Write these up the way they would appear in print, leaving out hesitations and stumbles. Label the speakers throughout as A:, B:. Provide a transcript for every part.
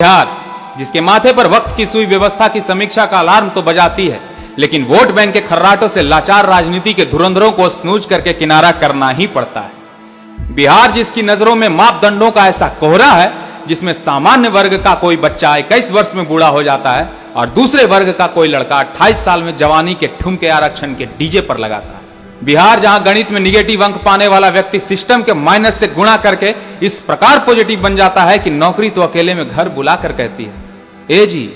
A: बिहार जिसके माथे पर वक्त की सुई व्यवस्था की समीक्षा का अलार्म तो बजाती है, लेकिन वोट बैंक के खर्राटों से लाचार राजनीति के धुरंधरों को स्नूज करके किनारा करना ही पड़ता है। बिहार जिसकी नजरों में मापदंडों का ऐसा कोहरा है जिसमें सामान्य वर्ग का कोई बच्चा 21 वर्ष में बूढ़ा हो जाता है और दूसरे वर्ग का कोई लड़का 28 साल में जवानी के ठुमके आरक्षण के डीजे पर लगाता है। बिहार जहां गणित में निगेटिव अंक पाने वाला व्यक्ति सिस्टम के माइनस से गुणा करके इस प्रकार पॉजिटिव बन जाता है कि नौकरी तो अकेले में घर बुलाकर कहती है, ए जी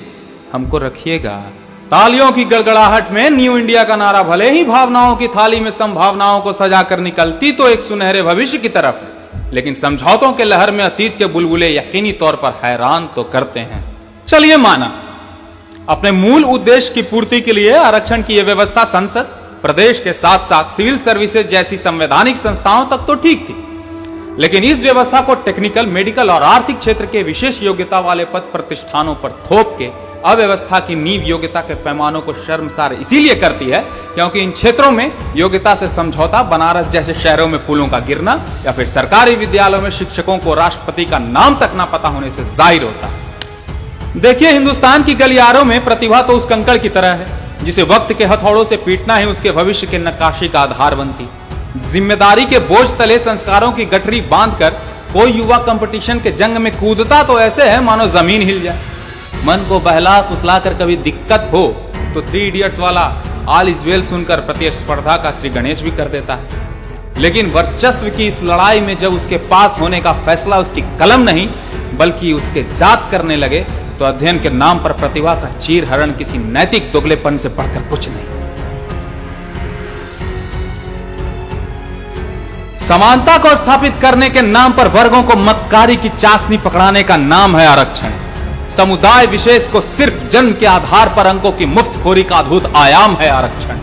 A: हमको रखिएगा। तालियों की गड़गड़ाहट में न्यू इंडिया का नारा भले ही भावनाओं की थाली में संभावनाओं को सजाकर निकलती तो एक सुनहरे भविष्य की तरफ है, लेकिन समझौतों के लहर में अतीत के बुलबुले यकीनी तौर पर हैरान तो करते हैं। चलिए माना अपने मूल उद्देश्य की पूर्ति के लिए आरक्षण की यह व्यवस्था संसद, प्रदेश के साथ साथ सिविल सर्विसेज जैसी संवैधानिक संस्थाओं तक तो ठीक थी, लेकिन इस व्यवस्था को टेक्निकल, मेडिकल और आर्थिक क्षेत्र के विशेष योग्यता वाले पद प्रतिष्ठानों पर थोप के अव्यवस्था की नींव योग्यता के पैमानों को शर्मसार इसीलिए करती है क्योंकि इन क्षेत्रों में योग्यता से समझौता बनारस जैसे शहरों में पुलों का गिरना या फिर सरकारी विद्यालयों में शिक्षकों को राष्ट्रपति का नाम तक ना पता होने से जाहिर होता है। देखिए, हिंदुस्तान की गलियारों में प्रतिभा तो उस कंकड़ की तरह है जिसे वक्त के हथौड़ों से पीटना ही उसके भविष्य के नक्काशी का आधार बनती। जिम्मेदारी के बोझ तले संस्कारों की गठरी बांधकर कोई युवा कंपटीशन के जंग में कूदता तो ऐसे है मानो जमीन हिल जाए। मन को बहला फुसला कर कभी दिक्कत हो तो 3 इडियट्स वाला ऑल इज वेल सुनकर प्रतिस्पर्धा का श्री गणेश भी कर देता है, लेकिन वर्चस्व की इस लड़ाई में जब उसके पास होने का फैसला उसकी कलम नहीं बल्कि उसके जात करने लगे तो अध्ययन के नाम पर प्रतिभा का चीर हरण किसी नैतिक दोगलेपन से बढ़कर कुछ नहीं। समानता को स्थापित करने के नाम पर वर्गों को मक्कारी की चाशनी पकड़ाने का नाम है आरक्षण। समुदाय विशेष को सिर्फ जन्म के आधार पर अंकों की मुफ्तखोरी का अद्भुत आयाम है आरक्षण।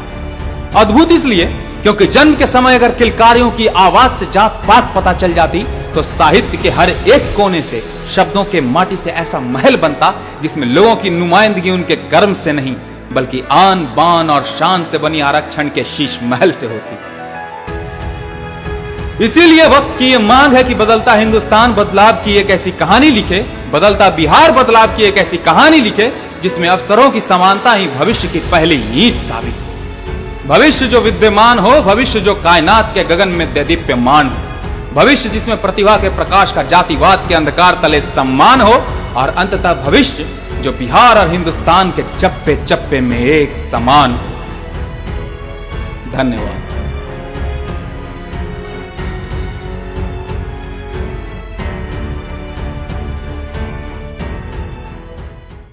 A: अद्भुत इसलिए क्योंकि जन्म के समय अगर किलकारियों की आवाज से जात पात पता चल जाती तो साहित्य के हर एक कोने से शब्दों के माटी से ऐसा महल बनता जिसमें लोगों की नुमाइंदगी उनके कर्म से नहीं बल्कि आन बान और शान से बनी आरक्षण के शीश महल से होती। इसीलिए वक्त की यह मांग है कि बदलता हिंदुस्तान बदलाव की एक ऐसी कहानी लिखे, बदलता बिहार बदलाव की एक ऐसी कहानी लिखे जिसमें अवसरों की समानता ही भविष्य की पहली ईंट साबित हो। भविष्य जो विद्यमान हो, भविष्य जो कायनात के गगन में दैदीप्यमान हो, भविष्य जिसमें प्रतिभा के प्रकाश का जातिवाद के अंधकार तले सम्मान हो और अंततः भविष्य जो बिहार और हिंदुस्तान के चप्पे चप्पे में एक समान हो। धन्यवाद।